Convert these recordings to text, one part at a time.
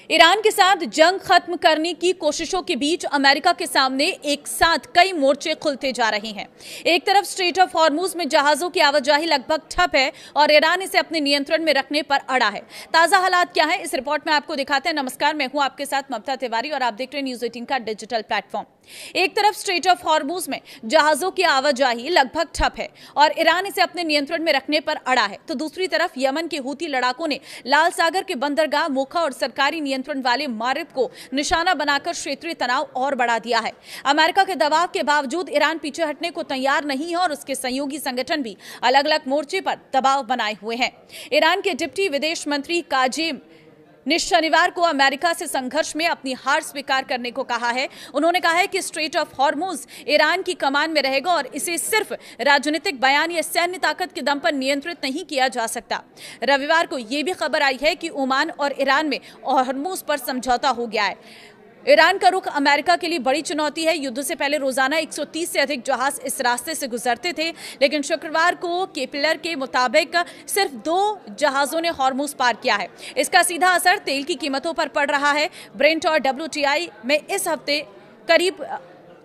Iran के साथ जंग खत्म करने की कोशिशों के बीच अमेरिका के सामने एक साथ कई मोर्चे खुलते जा रहे हैं। एक तरफ स्ट्रेट ऑफ हॉर्मुज में जहाजों की आवाजाही लगभग ठप है और ईरान इसे अपने नियंत्रण में रखने पर अड़ा है। ताजा हालात क्या है, इस रिपोर्ट में आपको दिखाते हैं। नमस्कार, मैं हूं आपके साथ ममता तिवारी और आप देख रहे हैं न्यूज 18 का डिजिटल प्लेटफॉर्म। एक तरफ स्ट्रेट ऑफ हॉर्मुज में जहाजों की आवाजाही लगभग ठप है और ईरान इसे अपने नियंत्रण में रखने पर अड़ा है, तो दूसरी तरफ यमन के हूती लड़ाकों ने लाल सागर के बंदरगाह मोखा और सरकारी नियंत्रण वाले मारिब को निशाना बनाकर क्षेत्रीय तनाव और बढ़ा दिया है। अमेरिका के दबाव के बावजूद ईरान पीछे हटने को तैयार नहीं है और उसके सहयोगी संगठन भी अलग अलग मोर्चे पर दबाव बनाए हुए हैं। ईरान के डिप्टी विदेश मंत्री काजेम ने शनिवार को अमेरिका से संघर्ष में अपनी हार स्वीकार करने को कहा है। उन्होंने कहा है कि स्ट्रेट ऑफ हॉर्मुज ईरान की कमान में रहेगा और इसे सिर्फ राजनीतिक बयान या सैन्य ताकत के दम पर नियंत्रित नहीं किया जा सकता। रविवार को यह भी खबर आई है कि ओमान और ईरान में हॉर्मुज पर समझौता हो गया है। ईरान का रुख अमेरिका के लिए बड़ी चुनौती है। युद्ध से पहले रोजाना 130 से अधिक जहाज इस रास्ते से गुजरते थे, लेकिन शुक्रवार को केपलर के मुताबिक सिर्फ 2 जहाजों ने हॉर्मुज पार किया है। इसका सीधा असर तेल की कीमतों पर पड़ रहा है। ब्रेंट और WTI में इस हफ्ते करीब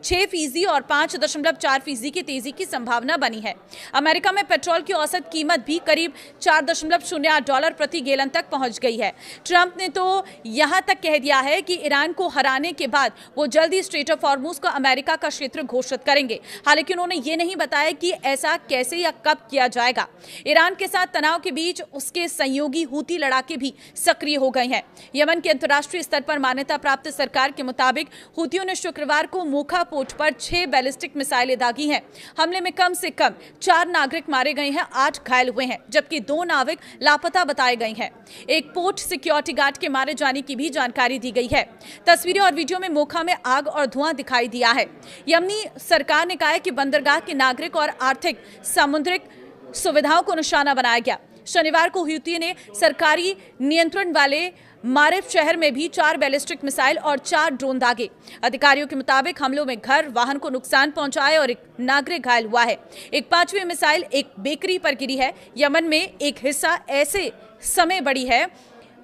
6% और 5.4% की तेजी की संभावना बनी है। अमेरिका में पेट्रोल की औसत कीमत भी करीब $4.08 प्रति गैलन तक पहुंच गई है। ट्रंप ने तो यहां तक कह दिया है कि ईरान को हराने के बाद वो जल्दी स्ट्रेट ऑफ हॉर्मुज को अमेरिका का क्षेत्र घोषित करेंगे। हालांकि उन्होंने ये नहीं बताया कि ऐसा कैसे या कब किया जाएगा। ईरान के साथ तनाव के बीच उसके सहयोगी हूती लड़ाके भी सक्रिय हो गए हैं। यमन के अंतर्राष्ट्रीय स्तर पर मान्यता प्राप्त सरकार के मुताबिक हूतियों ने शुक्रवार को मोखा पोर्ट पर 6 बैलिस्टिक मिसाइलें दागी हैं। हमले में कम से कम 4 नागरिक मारे गए हैं, 8 घायल हुए हैं, जबकि 2 नाविक लापता बताए गए हैं। एक पोर्ट सिक्योरिटी गार्ड के मारे जाने की भी जानकारी दी गई है। तस्वीरें और वीडियो में मोखा में आग और धुआं दिखाई दिया है। यमनी सरकार ने कहा है कि बंदरगाह के नागरिक और आर्थिक सामुद्रिक सुविधाओं को निशाना बनाया गया। शनिवार को हूती ने सरकारी नियंत्रण वाले मारिब शहर में भी 4 बैलिस्टिक मिसाइल और 4 ड्रोन दागे। अधिकारियों के मुताबिक हमलों में घर, वाहन को नुकसान पहुंचा है और एक नागरिक घायल हुआ है। एक 5वीं मिसाइल एक बेकरी पर गिरी है। यमन में एक हिस्सा ऐसे समय बड़ी है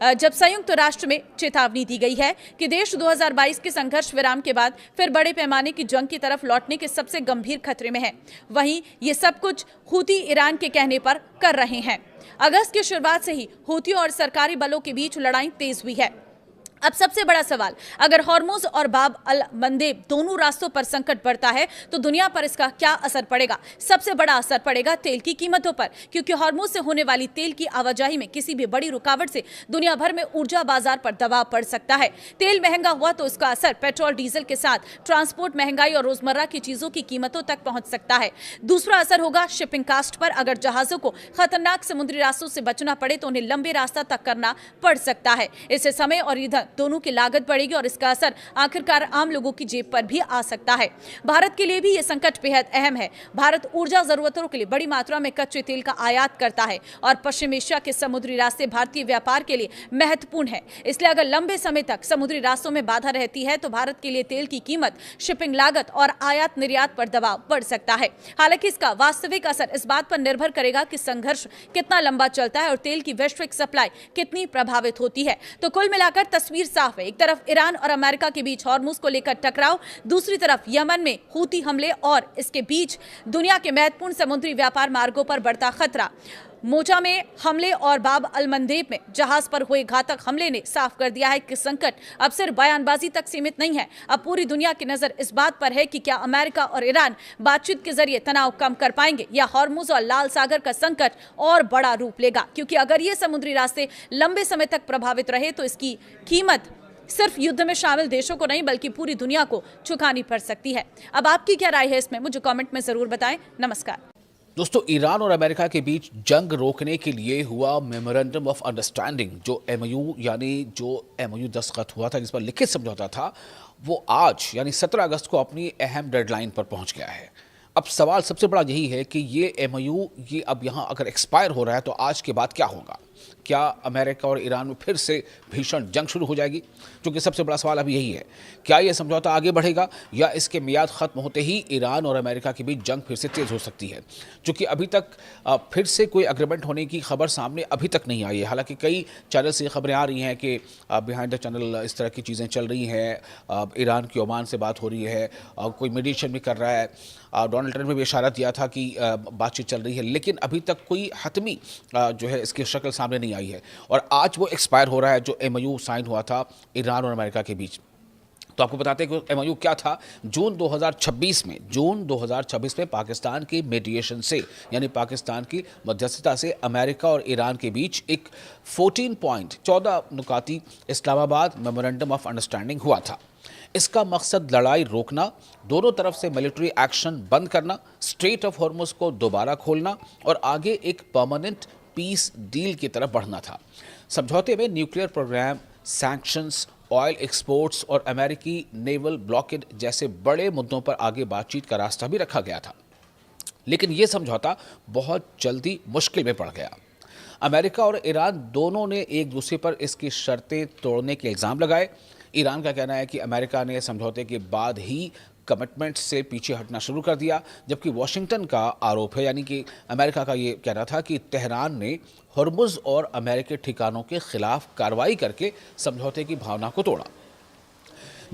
जब संयुक्त राष्ट्र में चेतावनी दी गई है कि देश 2022 के संघर्ष विराम के बाद फिर बड़े पैमाने की जंग की तरफ लौटने के सबसे गंभीर खतरे में है। वहीं ये सब कुछ हूती ईरान के कहने पर कर रहे हैं। अगस्त की शुरुआत से ही हूतियों और सरकारी बलों के बीच लड़ाई तेज हुई है। अब सबसे बड़ा सवाल, अगर हॉर्मुज और बाब अल मंदेब दोनों रास्तों पर संकट बढ़ता है तो दुनिया पर इसका क्या असर पड़ेगा? सबसे बड़ा असर पड़ेगा तेल की कीमतों पर, क्योंकि हॉर्मुज से होने वाली तेल की आवाजाही में किसी भी बड़ी रुकावट से दुनिया भर में ऊर्जा बाजार पर दबाव पड़ सकता है। तेल महंगा हुआ तो इसका असर पेट्रोल डीजल के साथ ट्रांसपोर्ट महंगाई और रोजमर्रा की चीजों की कीमतों तक पहुंच सकता है। दूसरा असर होगा शिपिंग कास्ट पर। अगर जहाजों को खतरनाक समुद्री रास्तों से बचना पड़े तो उन्हें लंबे रास्ता तक करना पड़ सकता है। इससे समय और ईंधन दोनों की लागत बढ़ेगी और इसका असर आखिरकार आम लोगों की जेब पर भी आ सकता है। भारत के लिए भी यह संकट बेहद अहम है। भारत ऊर्जा जरूरतों के लिए बड़ी मात्रा में कच्चे तेल का आयात करता है और पश्चिम एशिया के समुद्री रास्ते भारतीय व्यापार के लिए महत्वपूर्ण है। इसलिए अगर लंबे समय तक समुद्री रास्तों में बाधा रहती है तो भारत के लिए तेल की कीमत, शिपिंग लागत और आयात निर्यात पर दबाव बढ़ सकता है। हालांकि इसका वास्तविक असर इस बात पर निर्भर करेगा कि संघर्ष कितना लंबा चलता है और तेल की वैश्विक सप्लाई कितनी प्रभावित होती है। तो कुल मिलाकर तस्वीर साफ है। एक तरफ ईरान और अमेरिका के बीच हॉर्मुज को लेकर टकराव, दूसरी तरफ यमन में हूती हमले और इसके बीच दुनिया के महत्वपूर्ण समुद्री व्यापार मार्गों पर बढ़ता खतरा। मोचा में हमले और बाब अल मंदेब में जहाज पर हुए घातक हमले ने साफ कर दिया है कि संकट अब सिर्फ बयानबाजी तक सीमित नहीं है। अब पूरी दुनिया की नजर इस बात पर है कि क्या अमेरिका और ईरान बातचीत के जरिए तनाव कम कर पाएंगे या हॉर्मुज और लाल सागर का संकट और बड़ा रूप लेगा, क्योंकि अगर ये समुद्री रास्ते लंबे समय तक प्रभावित रहे तो इसकी कीमत सिर्फ युद्ध में शामिल देशों को नहीं बल्कि पूरी दुनिया को चुकानी पड़ सकती है। अब आपकी क्या राय है इसमें, मुझे कमेंट में जरूर बताएं। नमस्कार दोस्तों, ईरान और अमेरिका के बीच जंग रोकने के लिए हुआ मेमोरेंडम ऑफ अंडरस्टैंडिंग, जो MOU यानी जो MOU दस्तखत हुआ था, जिस पर लिखित समझौता था, वो आज यानी 17 अगस्त को अपनी अहम डेडलाइन पर पहुंच गया है। अब सवाल सबसे बड़ा यही है कि ये MOU ये अब यहाँ अगर एक्सपायर हो रहा है तो आज के बाद क्या होगा? क्या अमेरिका और ईरान में फिर से भीषण जंग शुरू हो जाएगी? क्योंकि सबसे बड़ा सवाल अब यही है, क्या ये समझौता आगे बढ़ेगा या इसके मियाद ख़त्म होते ही ईरान और अमेरिका के बीच जंग फिर से तेज़ हो सकती है? क्योंकि अभी तक फिर से कोई एग्रीमेंट होने की खबर सामने अभी तक नहीं आई है। हालांकि कई चैनल से खबरें आ रही हैं कि बिहाइंड द चैनल इस तरह की चीज़ें चल रही हैं, ईरान की ओमान से बात हो रही है, कोई मीडिएशन भी कर रहा है। डोनाल्ड ट्रंप ने भी इशारा दिया था कि बातचीत चल रही है, लेकिन अभी तक कोई हतमी जो है इसकी शक्ल सामने नहीं आई है। और आज वो एक्सपायर हो रहा है जो MOU साइन हुआ था ईरान और अमेरिका के बीच। तो आपको बताते हैं कि MOU क्या था। जून 2026 में पाकिस्तान की मीडिएशन से, यानी पाकिस्तान की मध्यस्थता से अमेरिका और ईरान के बीच एक 14 नुकाती इस्लामाबाद मेमोरेंडम ऑफ अंडरस्टैंडिंग हुआ था। इसका मकसद लड़ाई रोकना, दोनों तरफ से मिलिट्री एक्शन बंद करना, स्ट्रेट ऑफ हॉर्मुज को दोबारा खोलना और आगे एक परमानेंट पीस डील की तरफ बढ़ना था। समझौते में nuclear program, sanctions, oil exports और अमेरिकी नेवल ब्लॉकेड जैसे बड़े मुद्दों पर आगे बातचीत का रास्ता भी रखा गया था। लेकिन यह समझौता बहुत जल्दी मुश्किल में पड़ गया। अमेरिका और ईरान दोनों ने एक दूसरे पर इसकी शर्तें तोड़ने के इल्ज़ाम लगाए। ईरान का कहना है कि अमेरिका ने समझौते के बाद ही कमिटमेंट से पीछे हटना शुरू कर दिया, जबकि वॉशिंगटन का आरोप है, यानी कि अमेरिका का ये कहना था कि तेहरान ने हॉर्मुज़ और अमेरिकी ठिकानों के खिलाफ कार्रवाई करके समझौते की भावना को तोड़ा।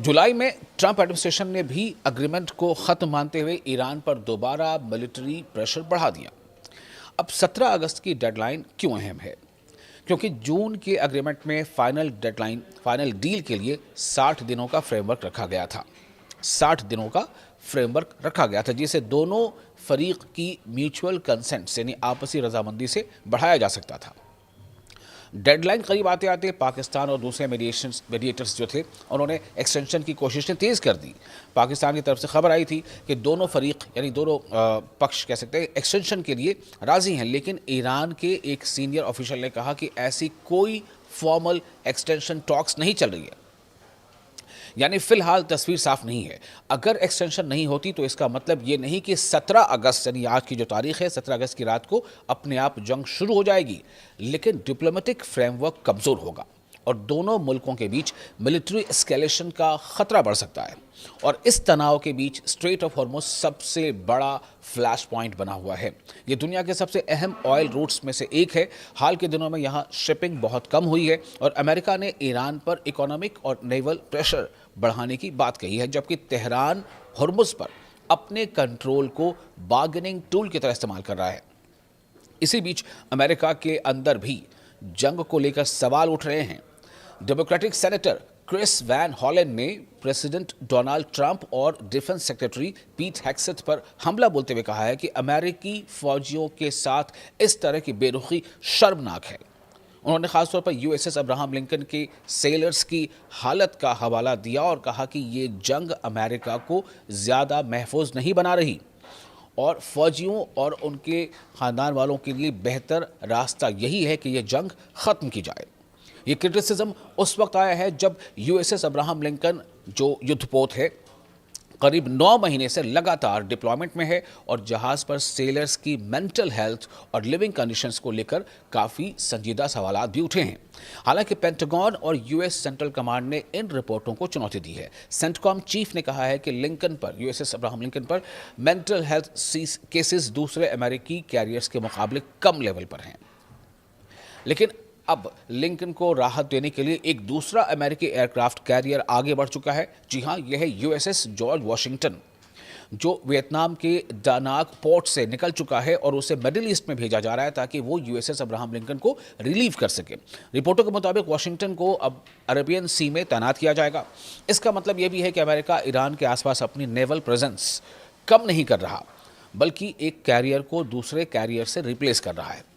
जुलाई में ट्रंप एडमिनिस्ट्रेशन ने भी अग्रीमेंट को ख़त्म मानते हुए ईरान पर दोबारा मिलिट्री प्रेशर बढ़ा दिया। अब 17 अगस्त की डेडलाइन क्यों अहम है? क्योंकि जून के एग्रीमेंट में फाइनल डील के लिए 60 दिनों का फ्रेमवर्क रखा गया था। 60 दिनों का फ्रेमवर्क रखा गया था जिसे दोनों फरीक की म्यूचुअल कंसेंट यानी आपसी रजामंदी से बढ़ाया जा सकता था। डेडलाइन करीब आते आते पाकिस्तान और दूसरे मीडिएटर्स जो थे उन्होंने एक्सटेंशन की कोशिशें तेज़ कर दी। पाकिस्तान की तरफ से खबर आई थी कि दोनों फरीक यानी दोनों पक्ष कह सकते हैं एक्सटेंशन के लिए राज़ी हैं, लेकिन ईरान के एक सीनियर ऑफिशियल ने कहा कि ऐसी कोई फॉर्मल एक्सटेंशन टॉक्स नहीं चल रही है, यानी फिलहाल तस्वीर साफ नहीं है। अगर एक्सटेंशन नहीं होती तो इसका मतलब ये नहीं कि 17 अगस्त यानी आज की जो तारीख है 17 अगस्त की रात को अपने आप जंग शुरू हो जाएगी, लेकिन डिप्लोमेटिक फ्रेमवर्क कमज़ोर होगा और दोनों मुल्कों के बीच मिलिट्री एस्केलेशन का खतरा बढ़ सकता है। और इस तनाव के बीच स्ट्रेट ऑफ हॉर्मुज़ सबसे बड़ा फ्लैश पॉइंट बना हुआ है। ये दुनिया के सबसे अहम ऑयल रूट्स में से एक है। हाल के दिनों में यहाँ शिपिंग बहुत कम हुई है और अमेरिका ने ईरान पर इकोनॉमिक और नेवल प्रेशर बढ़ाने की बात कही है, जबकि तेहरान हॉर्मुज़ पर अपने कंट्रोल को बार्गेनिंग टूल की तरह इस्तेमाल कर रहा है। इसी बीच अमेरिका के अंदर भी जंग को लेकर सवाल उठ रहे हैं। डेमोक्रेटिक सेनेटर क्रिस वैन हॉलेंड ने प्रेसिडेंट डोनाल्ड ट्रंप और डिफेंस सेक्रेटरी पीट हेग्सेथ पर हमला बोलते हुए कहा है कि अमेरिकी फौजियों के साथ इस तरह की बेरुखी शर्मनाक है। उन्होंने खासतौर पर USS अब्राहम लिंकन के सेलर्स की हालत का हवाला दिया और कहा कि ये जंग अमेरिका को ज़्यादा महफूज नहीं बना रही और फौजियों और उनके ख़ानदान वालों के लिए बेहतर रास्ता यही है कि ये जंग ख़त्म की जाए। ये क्रिटिसिज्म उस वक्त आया है जब USS अब्राहम लिंकन जो युद्धपोत है करीब 9 महीने से लगातार डिप्लॉयमेंट में है और जहाज़ पर सेलर्स की मेंटल हेल्थ और लिविंग कंडीशंस को लेकर काफ़ी संजीदा सवालात भी उठे हैं। हालांकि पेंटागन और US सेंट्रल कमांड ने इन रिपोर्टों को चुनौती दी है। सेंटकॉम चीफ ने कहा है कि लिंकन पर USS अब्राहम लिंकन पर मेंटल हेल्थ केसेस दूसरे अमेरिकी कैरियर्स के मुकाबले कम लेवल पर हैं। लेकिन अब लिंकन को राहत देने के लिए एक दूसरा अमेरिकी एयरक्राफ्ट कैरियर आगे बढ़ चुका है। जी हां, यह है USS जॉर्ज वाशिंगटन, जो वियतनाम के डानाक पोर्ट से निकल चुका है और उसे मिडिल ईस्ट में भेजा जा रहा है ताकि वो USS अब्राहम लिंकन को रिलीव कर सके। रिपोर्टों के मुताबिक वाशिंगटन को अब अरेबियन सी में तैनात किया जाएगा। इसका मतलब यह भी है कि अमेरिका ईरान के आसपास अपनी नेवल प्रेजेंस कम नहीं कर रहा, बल्कि एक कैरियर को दूसरे कैरियर से रिप्लेस कर रहा है।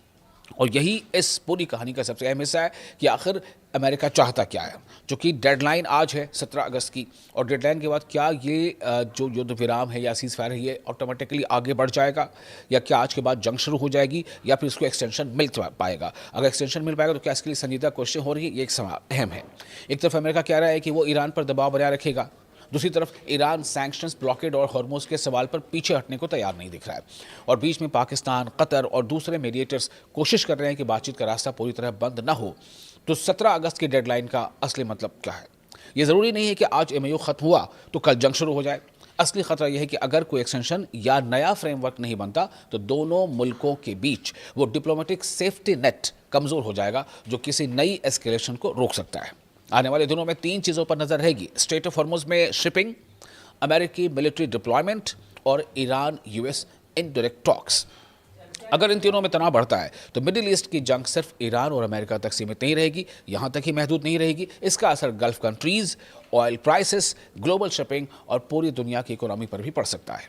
और यही इस पूरी कहानी का सबसे अहम हिस्सा है कि आखिर अमेरिका चाहता क्या है। चूँकि डेडलाइन आज है 17 अगस्त की और डेडलाइन के बाद क्या ये जो युद्ध विराम है या सीज़ फायर है ये ऑटोमेटिकली आगे बढ़ जाएगा या क्या आज के बाद जंग शुरू हो जाएगी या फिर इसको एक्सटेंशन मिल पाएगा। अगर एक्सटेंशन मिल पाएगा तो क्या इसके लिए संजीदा क्वेश्चन हो रही है, ये एक सवाल अहम है। एक तरफ अमेरिका कह रहा है कि वो ईरान पर दबाव बनाए रखेगा, दूसरी तरफ ईरान सैंक्शंस, ब्लॉकेड और हॉर्मोज के सवाल पर पीछे हटने को तैयार नहीं दिख रहा है और बीच में पाकिस्तान, कतर और दूसरे मीडिएटर्स कोशिश कर रहे हैं कि बातचीत का रास्ता पूरी तरह बंद न हो। तो 17 अगस्त की डेडलाइन का असली मतलब क्या है? ये ज़रूरी नहीं है कि आज एमओयू खत्म हुआ तो कल जंग शुरू हो जाए। असली खतरा यह है कि अगर कोई एक्सटेंशन या नया फ्रेमवर्क नहीं बनता तो दोनों मुल्कों के बीच वो डिप्लोमेटिक सेफ्टी नेट कमजोर हो जाएगा जो किसी नई एस्केलेशन को रोक सकता है। आने वाले दिनों में 3 चीज़ों पर नजर रहेगी: स्ट्रेट ऑफ हॉर्मुज में शिपिंग, अमेरिकी मिलिट्री डिप्लॉयमेंट और ईरान यूएस इनडायरेक्ट टॉक्स। अगर इन तीनों में तनाव बढ़ता है तो मिडिल ईस्ट की जंग सिर्फ ईरान और अमेरिका तक सीमित नहीं रहेगी, यहां तक ही महदूद नहीं रहेगी। इसका असर gulf countries, oil prices, global shipping और पूरी दुनिया की इकोनॉमी पर भी पड़ सकता है।